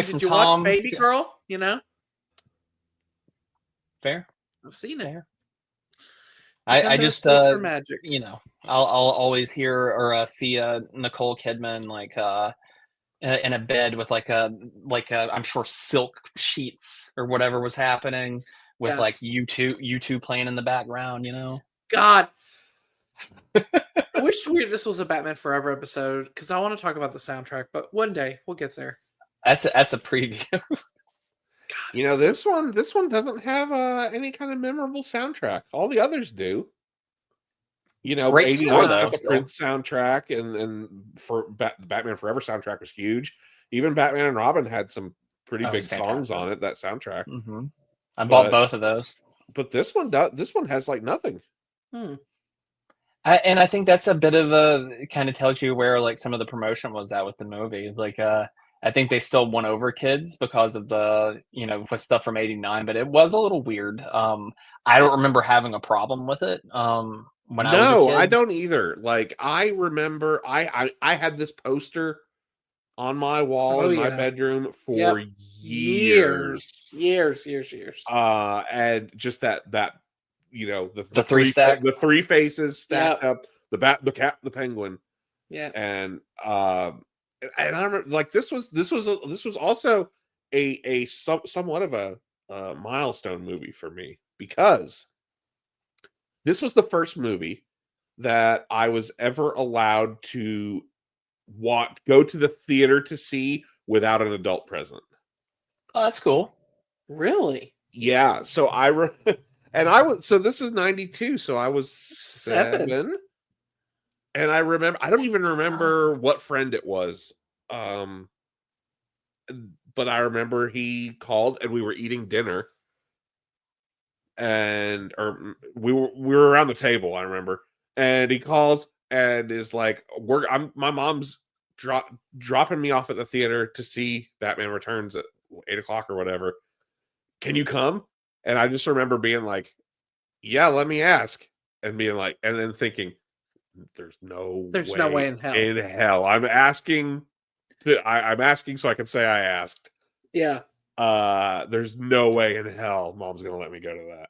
from Tom. Did you watch Baby Girl? Fair. I've seen it. Fair. I just for magic. I'll always hear or see Nicole Kidman like in a bed with like a I'm sure silk sheets or whatever was happening with like U2 playing in the background, God. I wish this was a Batman Forever episode because I want to talk about the soundtrack, but one day we'll get there. That's a preview. God, this one doesn't have any kind of memorable soundtrack. All the others do. 89 got the Prince soundtrack, and for Batman Forever soundtrack was huge. Even Batman and Robin had some pretty big songs on it. That soundtrack. Mm-hmm. I bought both of those. But this one has like nothing. And I think that's a bit of a kind of tells you where like some of the promotion was at with the movie. Like I think they still won over kids because of the with stuff from '89, but it was a little weird. I don't remember having a problem with it. When I was a kid. I don't either. Like I remember, I had this poster on my wall in my bedroom for years. And just that the 3 stack, the 3 faces stacked up, the bat, the cat, the penguin. Yeah. And I remember like this was also a somewhat of a milestone movie for me because this was the first movie that I was ever allowed to go to the theater to see without an adult present. Oh, that's cool. Really? Yeah. So so this is 92. So I was 7. And I don't even remember what friend it was. But I remember he called and we were eating dinner. Or we were around the table, I remember. And he calls and is like, my mom's dropping me off at the theater to see Batman Returns at 8:00 or whatever. Can you come? And I just remember being like, yeah, let me ask. And being like, and then thinking, there's no way in hell. In hell. I'm asking so I can say I asked. Yeah. There's no way in hell mom's gonna let me go to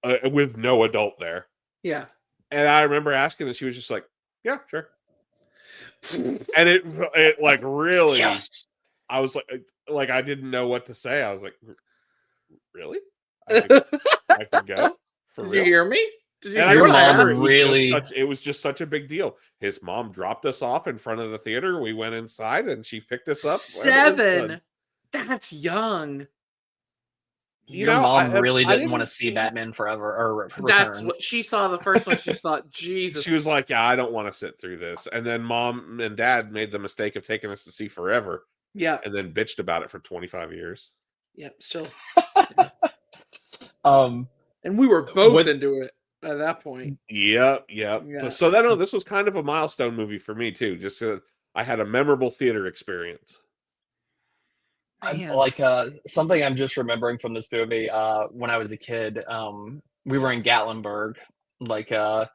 that. With no adult there. Yeah. And I remember asking, and she was just like, yeah, sure. And it like really, yes. I was like I didn't know what to say. I was like, really? I could go? For Did real? you hear me? Did you And hear I me? remember really? It was just such a big deal. His mom dropped us off in front of the theater. We went inside, and she picked us up. 7. That's young. Your mom really didn't want to see Batman Forever or Returns. That's what she saw the first one. She thought, Jesus. She was like, yeah, I don't want to sit through this. And then mom and dad made the mistake of taking us to see Forever. Yeah. And then bitched about it for 25 years. Yep, still. And we were both into it at that point. Yep. Yeah. So this was kind of a milestone movie for me too. Just I had a memorable theater experience. Like something I'm just remembering from this movie. When I was a kid, we were in Gatlinburg. Like I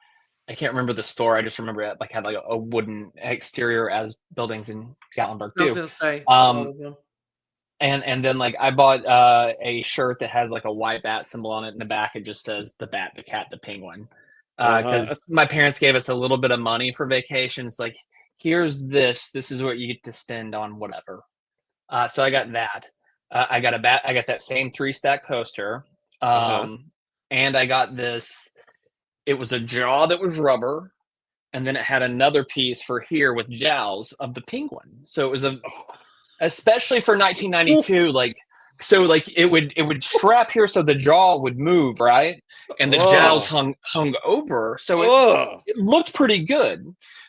can't remember the store. I just remember it had like a wooden exterior as buildings in Gatlinburg too. I was gonna say all of them. And then like I bought a shirt that has like a white bat symbol on it. In the back it just says the bat, the cat, the penguin. Because my parents gave us a little bit of money for vacations. Like, here's this. This is what you get to spend on whatever. So I got that. I got that same 3-stack coaster. And I got this. It was a jaw that was rubber, and then it had another piece for here with jowls of the penguin. So it was especially for 1992, like it would strap here so the jaw would move, right? And the jowls hung over. So it looked pretty good.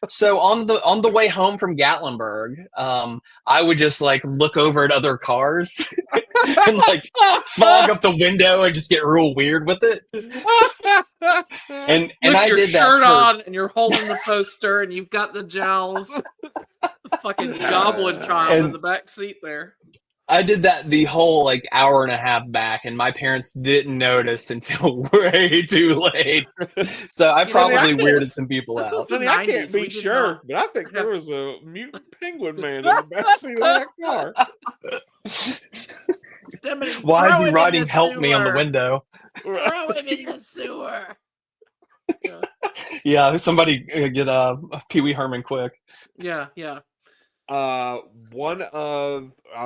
So on the way home from Gatlinburg, I would just like look over at other cars and like fog up the window and just get real weird with it. And I your did that shirt on and you're holding the poster and you've got the jowls. The fucking goblin child in the back seat there. I did that the whole like hour and a half back, and my parents didn't notice until way too late. So I probably weirded some people out. I can't be sure, but I think there was a mutant penguin man in the backseat of that car. Why is he writing "Help Me" on the window? Throw him in the sewer. Yeah, somebody get Pee Wee Herman quick. Yeah. I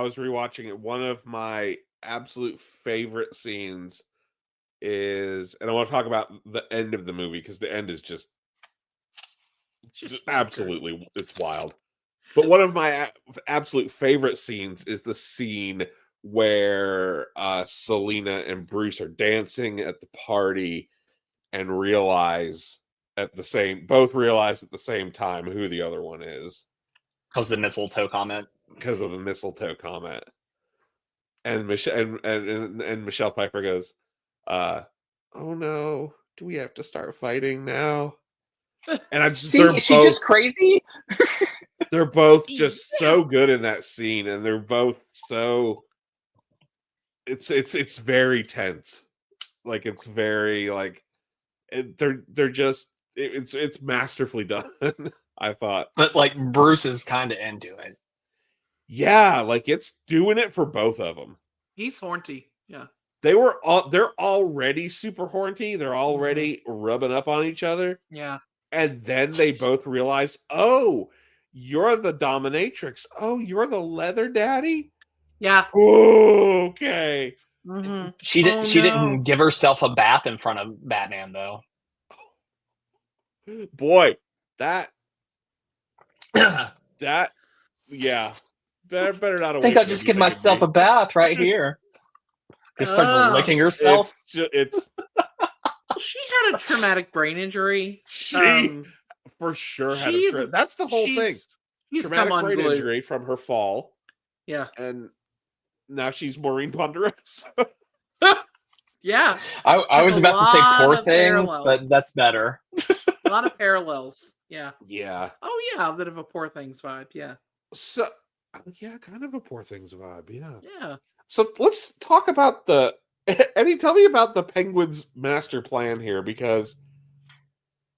was rewatching it. One of my absolute favorite scenes is, and I want to talk about the end of the movie because the end is just absolutely, it's wild. But one of my absolute favorite scenes is the scene where Selena and Bruce are dancing at the party and both realize at the same time who the other one is. Because of the mistletoe comment. And Michelle Pfeiffer goes, "Oh no, do we have to start fighting now?" And I just is she just crazy? They're both just so good in that scene, and they're both so. It's very tense, like it's very like they're just it's masterfully done. I thought, but like Bruce is kind of into it. Yeah, like it's doing it for both of them. He's horny. Yeah, they're already super horny. They're already rubbing up on each other. Yeah, and then they both realize, oh, you're the dominatrix. Oh, you're the leather daddy. Yeah. Okay. Mm-hmm. She didn't give herself a bath in front of Batman though. Boy, that yeah. Better not. I think I'll just give myself a bath right here. It starts licking herself. It's she had a traumatic brain injury. She for sure had that's the whole thing. She's traumatic come brain unglued. injury from her fall. Yeah. And now she's Maureen Ponderosa. Yeah. I was about to say poor things, parallels. but that's better. A lot of parallels. Yeah. Yeah. Oh yeah, a bit of a Poor Things vibe. Yeah. So yeah, kind of a Poor Things vibe. Yeah. Yeah. So let's talk about Eddie, tell me about the Penguins' master plan here, because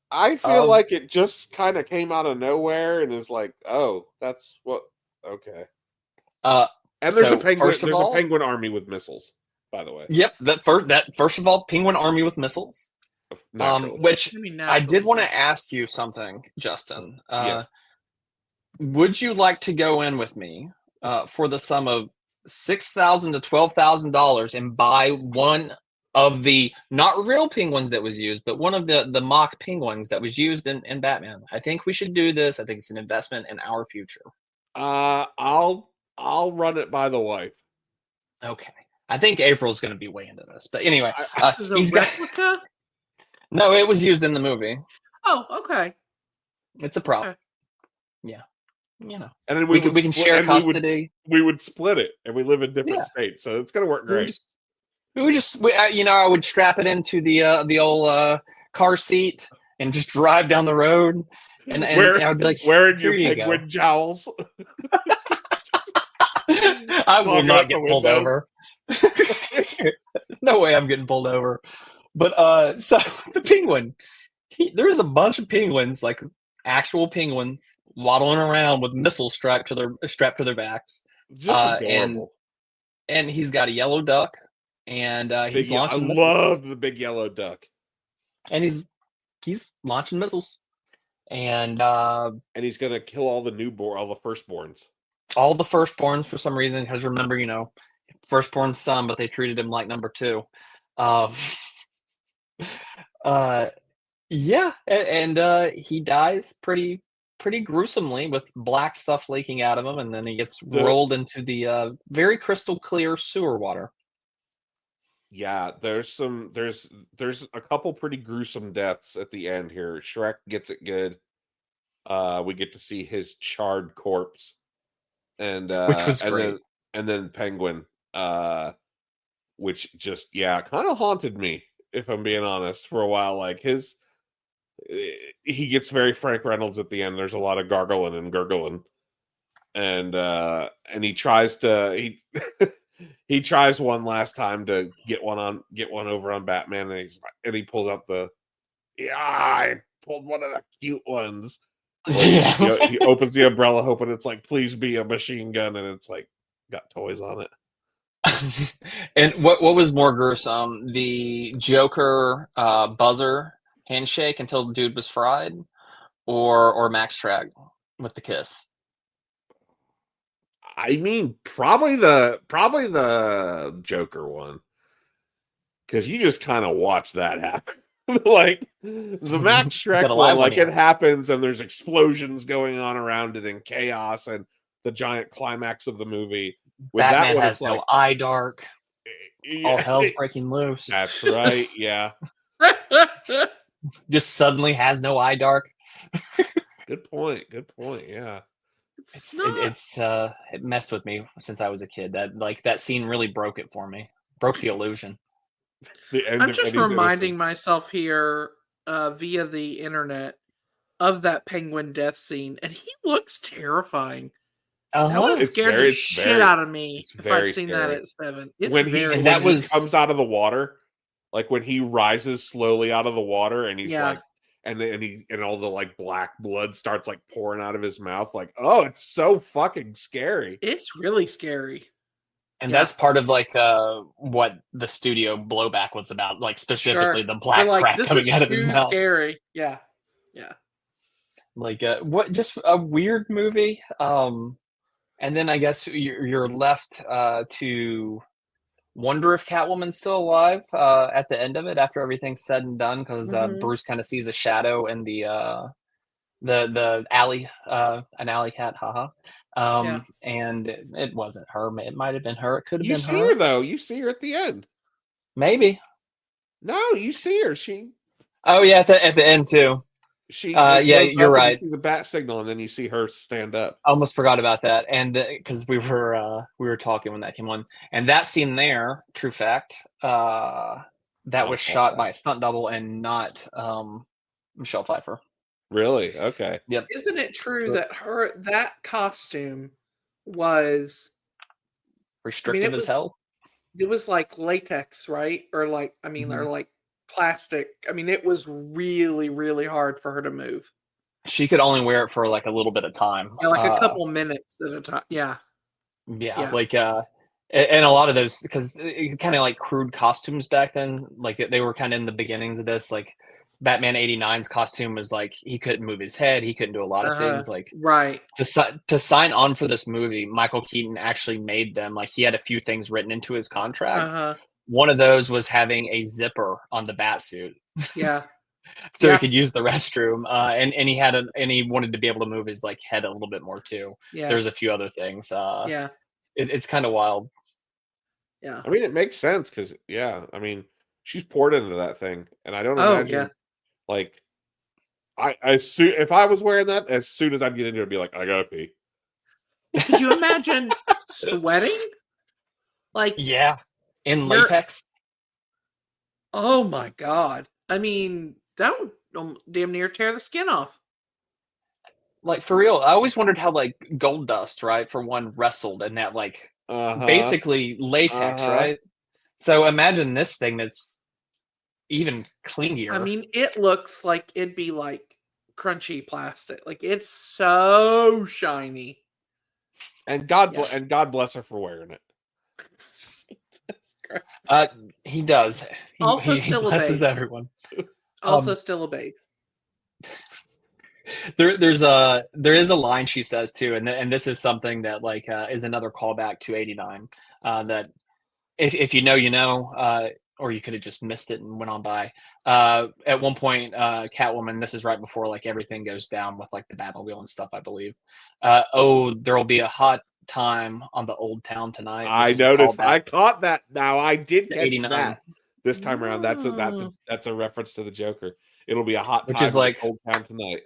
I feel like it just kind of came out of nowhere and is like, oh, that's what. Okay. And there's a penguin. There's a penguin army with missiles, by the way. Yep. First of all, penguin army with missiles. Which I did want to ask you something, Justin. Yes. Would you like to go in with me for the sum of $6,000 to $12,000 and buy one of the not real penguins that was used, but one of the mock penguins that was used in Batman? I think we should do this. I think it's an investment in our future. I'll run it by the wife. Okay. I think April's going to be way into this, but anyway, is it a replica? No, it was used in the movie. Oh, okay. It's a prop. Okay. Yeah. You know, and then we can share custody. We would split it, and we live in different states, so it's going to work great. I would strap it into the old car seat and just drive down the road, and I would be like, wearing your penguin jowls. I will not get pulled over. No way I'm getting pulled over. But so the penguin, there's a bunch of penguins, like actual penguins, waddling around with missiles strapped to their backs. Just adorable. And he's got a yellow duck, and he's launching missiles. I love the big yellow duck. And he's launching missiles. And he's gonna kill all the firstborns. All the firstborns for some reason, because remember, firstborn son, but they treated him like number 2. Yeah, and he dies pretty gruesomely with black stuff leaking out of him, and then he gets rolled into the very crystal clear sewer water. Yeah, there's a couple pretty gruesome deaths at the end here. Shrek gets it good. We get to see his charred corpse, and which was great. And then Penguin, which just kind of haunted me, if I'm being honest, for a while. Like he gets very Frank Reynolds at the end. There's a lot of gargling and gurgling, and he tries to he tries one last time to get one over on Batman, and he pulls out I pulled one of the cute ones. He opens the umbrella, hoping it's like, please be a machine gun, and it's like got toys on it. And what was more gruesome, the Joker buzzer handshake until the dude was fried, or Max Trag with the kiss? I mean, probably the Joker one, because you just kind of watch that happen. Like the Max Shrek one, like it happens and there's explosions going on around it and chaos and the giant climax of the movie. With Batman that one, has no eye dark. All hell's breaking loose. That's right. Yeah. Just suddenly has no eye dark. Good point. Yeah. It messed with me since I was a kid. That scene really broke it for me. Broke the illusion. I'm just reminding myself here via the internet of that penguin death scene, and he looks terrifying. That would have scared the shit out of me if I'd seen that at 7. When he comes out of the water, like when he rises slowly out of the water, and he's like, and all the like black blood starts like pouring out of his mouth. Like, oh, it's so fucking scary. It's really scary. And that's part of like what the studio blowback was about, like specifically the black crap coming out of his mouth. Scary, yeah. Like what? Just a weird movie. And then I guess you're left to wonder if Catwoman's still alive at the end of it after everyth's said and done, because Bruce kind of sees a shadow in the alley, an alley cat, haha. And it wasn't her. It might have been her. It could have been her. You see her though. You see her at the end. Maybe. No, you see her. Oh yeah, at the end too. Yeah, you're right. She's a bat signal, and then you see her stand up. I almost forgot about that, and because we were talking when that came on, and that scene there, true fact, that was shot by a stunt double and not Michelle Pfeiffer. Really? Okay. Yep. Isn't it true that that costume was restrictive as hell? It was like latex, right? Or like, or like plastic. I mean, it was really, really hard for her to move. She could only wear it for like a little bit of time. Yeah, like a couple minutes at a time. Yeah. Like and a lot of those, because kind of like crude costumes back then, like they were kind of in the beginnings of this, like Batman 89's costume was like he couldn't move his head, he couldn't do a lot of things. Like right to sign on for this movie, Michael Keaton actually made them, like he had a few things written into his contract. One of those was having a zipper on the bat suit. Yeah. So he could use the restroom, and he had and he wanted to be able to move his like head a little bit more too. Yeah. There's a few other things. It's kind of wild. Yeah. I mean, it makes sense because I mean, she's poured into that thing, and I don't imagine like if I was wearing that, as soon as I'd get into it, I'd be like, I gotta pee. Could you imagine sweating? Like in latex. Oh my god! I mean, that would damn near tear the skin off. Like for real, I always wondered how like Gold Dust, right, for one, wrestled in that like basically latex, right? So imagine this thing that's even clingier. I mean, it looks like it'd be like crunchy plastic. Like it's so shiny. And God bless her for wearing it. He does. Also, he still blesses a babe. Everyone. Also, still a babe. There is a line she says too, and this is something that like is another callback to 89. That if you know, you know, or you could have just missed it and went on by. At one point, Catwoman, this is right before like everything goes down with like the Batmobile and stuff, I believe. There will be a hot time on the old town tonight. I noticed. I caught that. Now I did catch 89. that this time around. That's a reference to the Joker. It'll be a hot time, which is like old town tonight.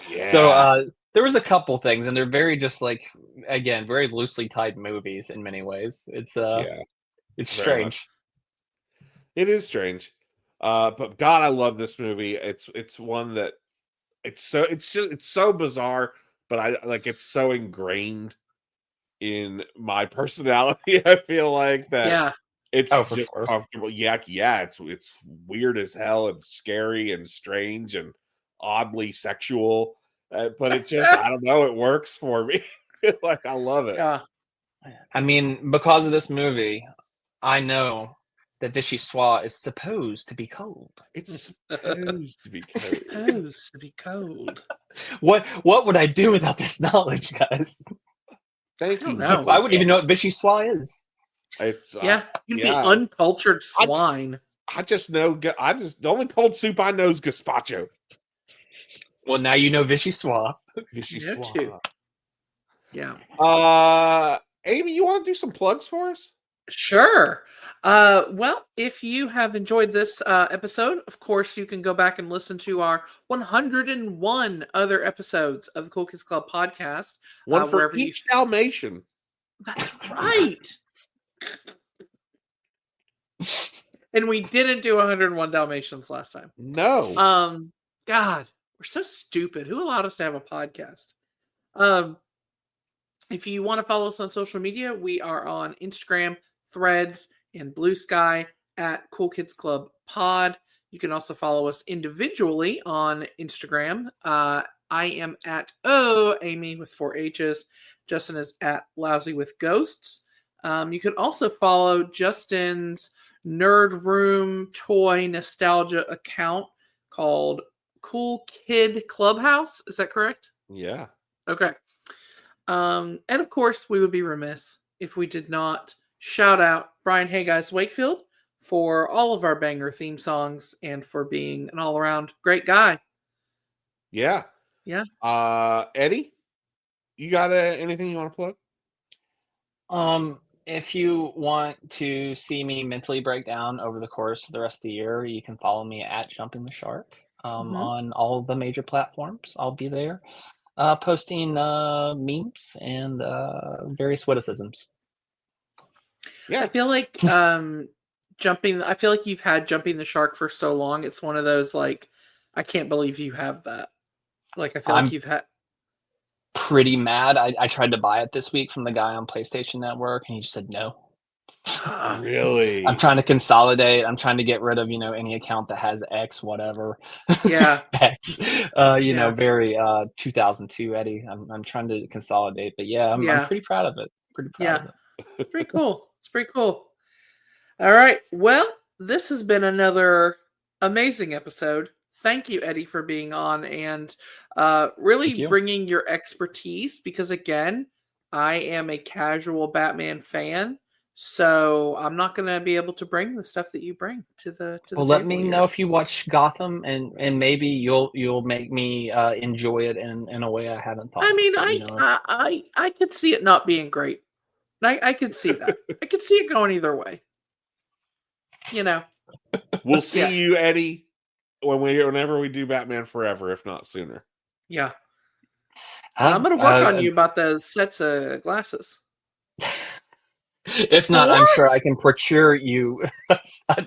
Yeah. So there was a couple things, and they're very just like, again, very loosely tied movies in many ways. It's strange. Much. It is strange. But God, I love this movie. It's one that it's so bizarre, but I like it's so ingrained in my personality. I feel like that. Yeah. It's just comfortable. Yeah. It's weird as hell and scary and strange and oddly sexual, but it just I don't know, it works for me. Like I love it. Yeah. I mean, because of this movie, I know that Vichyssoise is supposed to be cold. It's supposed to be cold. Supposed to be cold. What would I do without this knowledge, guys? Thank you. No, I wouldn't even know what Vichyssoise is. It's you'd be uncultured swine. I just know. The only cold soup I know is gazpacho. Well, now you know Vichyssoise. Vichyssoise. Yeah. Amy, you want to do some plugs for us? Sure. Well, if you have enjoyed this episode, of course, you can go back and listen to our 101 other episodes of the Cool Kids Club podcast. One for each Dalmatian. That's right. And we didn't do 101 Dalmatians last time. No. God, we're so stupid. Who allowed us to have a podcast? If you want to follow us on social media, we are on Instagram, Threads, and Blue Sky at Cool Kids Club Pod. You can also follow us individually on Instagram. I am at Amy with 4 H's. Justin is at Lousy with Ghosts. You can also follow Justin's Nerd Room Toy Nostalgia account called Cool Kid Clubhouse. Is that correct? Yeah. Okay. And of course, we would be remiss if we did not shout out Brian Hey Guys Wakefield for all of our banger theme songs and for being an all around great guy. Yeah. Yeah. Eddie, you got anything you want to plug? If you want to see me mentally break down over the course of the rest of the year, you can follow me at Jumping the Shark on all of the major platforms. I'll be there posting memes and various witticisms. Yeah, I feel like I feel like you've had Jumping the Shark for so long. It's one of those like, I can't believe you have that. Like, I feel like you've had. Pretty mad. I tried to buy it this week from the guy on PlayStation Network, and he just said no. Really? I'm trying to consolidate. I'm trying to get rid of any account that has X whatever. Yeah. X. Very 2002 Eddie. I'm trying to consolidate, but I'm pretty proud of it. Pretty proud of it. It's pretty cool. It's pretty cool. All right. Well, this has been another amazing episode. Thank you, Eddie, for being on and really bringing your expertise because, again, I am a casual Batman fan, so I'm not going to be able to bring the stuff that you bring to the Well, let me know if you watch Gotham, and maybe you'll make me enjoy it in a way I haven't thought. I mean, I could see it not being great. I could see that. I could see it going either way. We'll see you, Eddie, whenever we do Batman Forever, if not sooner. Yeah. I'm going to work on you about those sets of glasses. If not, I'm sure I can procure you.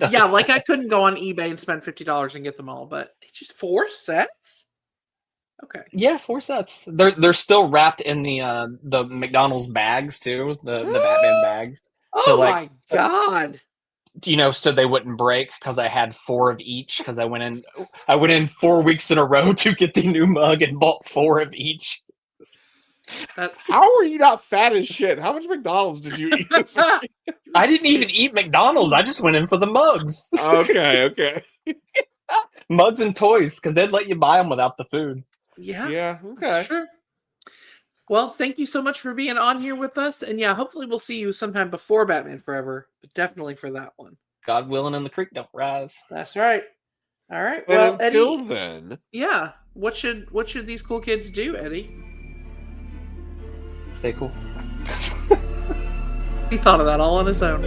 Yeah, like I couldn't go on eBay and spend $50 and get them all, but it's just 4 sets? Okay. Yeah, 4 sets. They're still wrapped in the McDonald's bags too, the Batman bags. Oh so, my god! So they wouldn't break because I had 4 of each. Because I went in 4 weeks in a row to get the new mug and bought 4 of each. How are you not fat as shit? How much McDonald's did you eat? I didn't even eat McDonald's. I just went in for the mugs. Okay. Mugs and toys because they'd let you buy them without the food. Yeah. Okay. Sure. Well, thank you so much for being on here with us. And hopefully we'll see you sometime before Batman Forever, but definitely for that one. God willing and the creek don't rise. That's right. All right. And well, until Eddie, then. Yeah. What should these cool kids do, Eddie? Stay cool. He thought of that all on his own.